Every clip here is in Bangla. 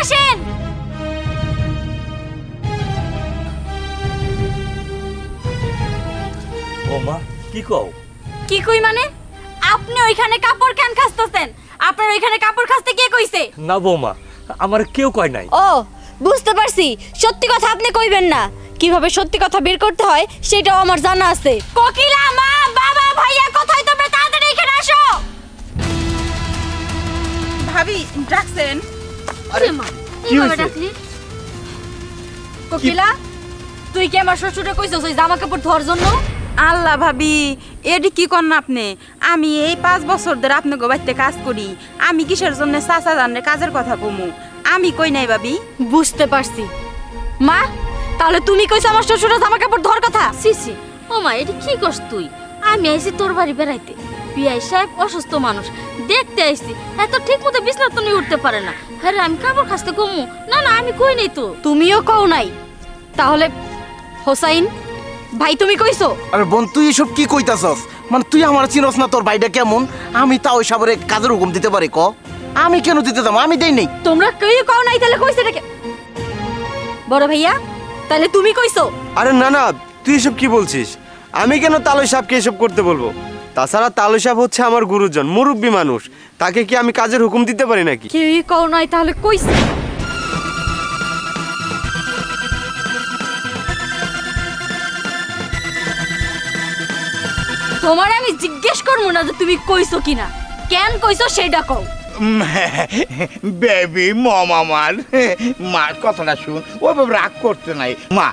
আসেন। ও মা, কি কও? কি কই মানে? আপনি ওইখানে কাপড় কেন খাসতেছেন? আপনার ওইখানে কাপড় খাসতে কে কইছে? না বৌমা, আমার কেউ কয় নাই। ও বুঝতে পারছি, সত্যি কথা আপনি কইবেন না। কিভাবে সত্যি কথা বের করতে হয় সেটাও আমার জানা আছে। কোকিলা মা, বাবা, ভাইয়া কোথায় তোমরা? তাড়াতাড়ি এখানে আসো। ভাবি ডাকছেন? আরে মা, কি হইছে? কোকিলা, তুই কি আমার শ্বশুরে কইছস ওই জামা কাপড় ধোয়ার জন্য? আল্লাহ ভাবি, এডি কি করেন আপনি? আমি এই 5 বছর ধরে আপনাকে বাড়িতে কাজ করি। আমি কিসের জন্য চাচা জানলে কাজের কথা কমু? আমি কই নাই ভাবি। বুঝতে পারছি। মা, তাহলে তুমি কইছ আমার শ্বশুরে জামা কাপড় ধোয়ার কথা? সিসি, ও মা, এটা কি করছ তুই? আমি আইছি তোর বাড়ি বেড়াইতে। বিআই সাহেব অসুস্থ মানুষ, দেখতে আইছি। এত ঠিক মতো বিছনা তো নিয়ে উঠতে পারে না। হ্যাঁ, আমি কাপড় খাসতে কমু? না না, আমি কই নাই তো। তুমিও কও নাই? তাহলে হোসাইন ভাই তুমি কইছো? আরে বোন, তুই এসব কি কইতাছস? মানে তুই আমার চিনস না? তোর ভাইটা কেমন? আমি তাও সাবরে কাজের হুকুম দিতে পারি? ক আমি কেন দিতে যাবো? আমি দেই নাই। তোমরা কেউ কও নাই, তাহলে কইছে নাকি বড় ভাইয়া? তাহলে তুমি কইছো? আরে না না, তুই এসব কি বলছিস? আমি কেন তালই সাহেবকে এসব করতে বলবো? তাছাড়া তালই সাহেব হচ্ছে আমার গুরুজন, মুরব্বী মানুষ। তাকে কি আমি কাজের হুকুম দিতে পারি নাকি? কেউই কও নাই, তাহলে কইছে? তোমার আমি জিজ্ঞেস করবো না যে তুমি কইছো কিনা, কেন কইছো সেটা কও। বেবি মম আমার মার কথাটা শুন, ওইভাবে রাগ করতে নাই। মা,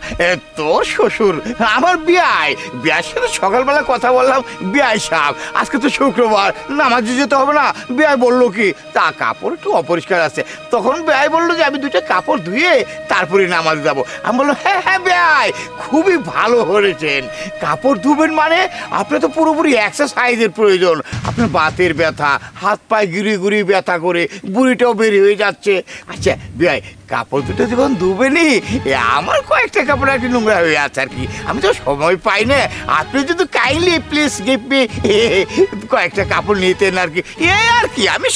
তোর শ্বশুর আমার বিয়ার সাথে সকালবেলা কথা বললাম। বিয়াই সাহেব, আজকে তো শুক্রবার, নামাজে যেতে হবে না? বিয়াই বললো কি, তা কাপড় একটু অপরিষ্কার আছে। তখন বিয়াই বললো যে আমি 2টা কাপড় ধুয়ে তারপরে নামাজ যাবো। আমি বললো হ্যাঁ হ্যাঁ বিয়াই, খুবই ভালো করেছেন। কাপড় ধুবেন মানে আপনার তো পুরোপুরি এক্সারসাইজের প্রয়োজন। আপনার বাতের ব্যথা, হাত পায়ে গুড়ি গুড়ি ব্যথা করে বুড়িটাও বেরিয়ে হয়ে যাচ্ছে। আচ্ছা বিয়াই, কাপড় দুটো যখন ধুবেনি, আমার কয়েকটা কাপড় আর কি নোংরা হয়ে আছে আর কি, আমি তো সময় পাই না। আপনি যদি কাইন্ডলি প্লিজ গিভ মি কয়েকটা কাপড় নিতেন আর কি। আর কি, আমি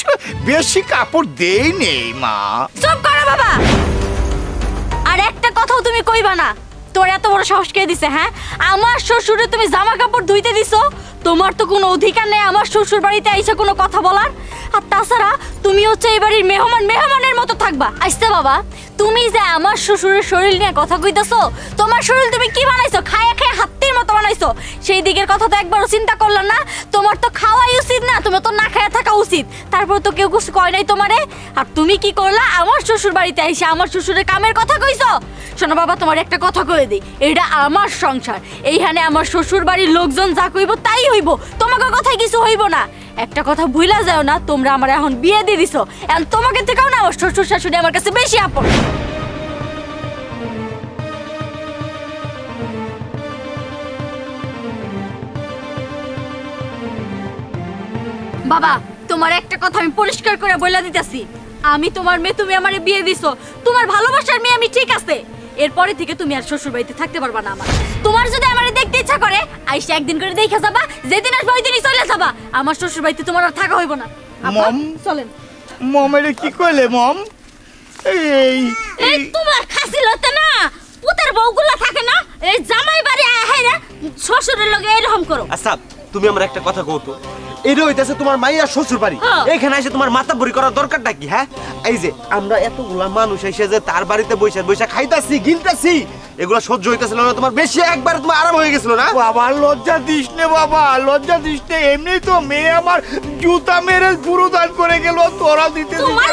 বেশি কাপড় দেই নেই মা। চুপ করো বাবা, আর একটা কথাও তুমি কইবা না। তোর এত বড় সাহস কে দিছে? হ্যাঁ, আমার শ্বশুরে তুমি জামা কাপড় ধুইতে দিছো? তোমার তো কোনো অধিকার নেই আমার শ্বশুর বাড়িতে আইসা কোনো কথা বলার। আর তাছাড়া তুমি হচ্ছে এই বাড়ির মেহমানের মতো থাকবা। আইসা বাবা, তুমি যে আমার শ্বশুরের শরীর নিয়ে কথা কইতাছো, তোমার শরীর তুমি কি বানাইছো? খায়া খায়া হাত্তির মতো বানাইছো। সেই দিকের কথা তো একবারও চিন্তা করলা না? তোমার তো খাওয়াই উচিত না, তোমার তো না খায়া থাকা উচিত। তারপর তো কেউ কিছু কয় নাই তোমারে। আর তুমি কি করলা? আমার শ্বশুর বাড়িতে আইসা আমার শ্বশুরের কামের কথা কইছো। শোনো বাবা, তোমার একটা কথা কয়ে দিই, এটা আমার সংসার। এইখানে আমার শ্বশুর বাড়ির লোকজন যা কইব তাই হইব, তোমাকে কথাই কিছু হইব না। একটা কথা ভুলা যাও না, তোমরা আমার এখন বিয়ে দিয়ে দিছো। এখন তোমাকে থেকেও না আমার শ্বশুর শাশুড়ি আমার কাছে বেশি আপন। বাবা, তোমার একটা কথা আমি পরিষ্কার করে বলে দিতেছি, আমি তোমার মেয়ে, তুমি আমারে বিয়ে দিছো, তোমার ভালোবাসার মেয়ে আমি, ঠিক আছে? এরপরে থেকে তুমি আর শ্বশুর বাড়িতে থাকতে পারবা না। আমার তোমার যদি আমারে দেখতে ইচ্ছা করে, আইসা একদিন করে দেখে যাবা, যেদিন আসবে ওই দিনই চলে যাবা। আমার শ্বশুর বাড়িতে তোমার আর থাকা হইব না। মম, চলেন। মমের কি কইলে মম? এই তোমার খাসিল হতে না, পুতের বউগুলা থাকে না, এই জামাই বাড়ি আইরা শ্বশুরের লগে এরকম করো। আচ্ছা, তুমি আমার একটা কথা কও তো, এটা হইতাছে তোমার মাইয়া শ্বশুর বাড়ি, এখানে এসে তোমার মাথা ভরি করার দরকারটা কি? হ্যাঁ, এই যে আমরা এতগুলা মানুষ এসে যে তার বাড়িতে বসে বসে খাইতাছি, গিলতাছি, এগুলো সহ্য হইতাছিল না তোমার? বেশি একবার তোমার আরাম হয়ে গেছিল না? বাবা লজ্জা দিস নে, বাবা লজ্জা দিস নে। এমনি তো মেয়ে আমার জুতা মেরে পুরো দান করে গেল, তোরা দিতে তোমার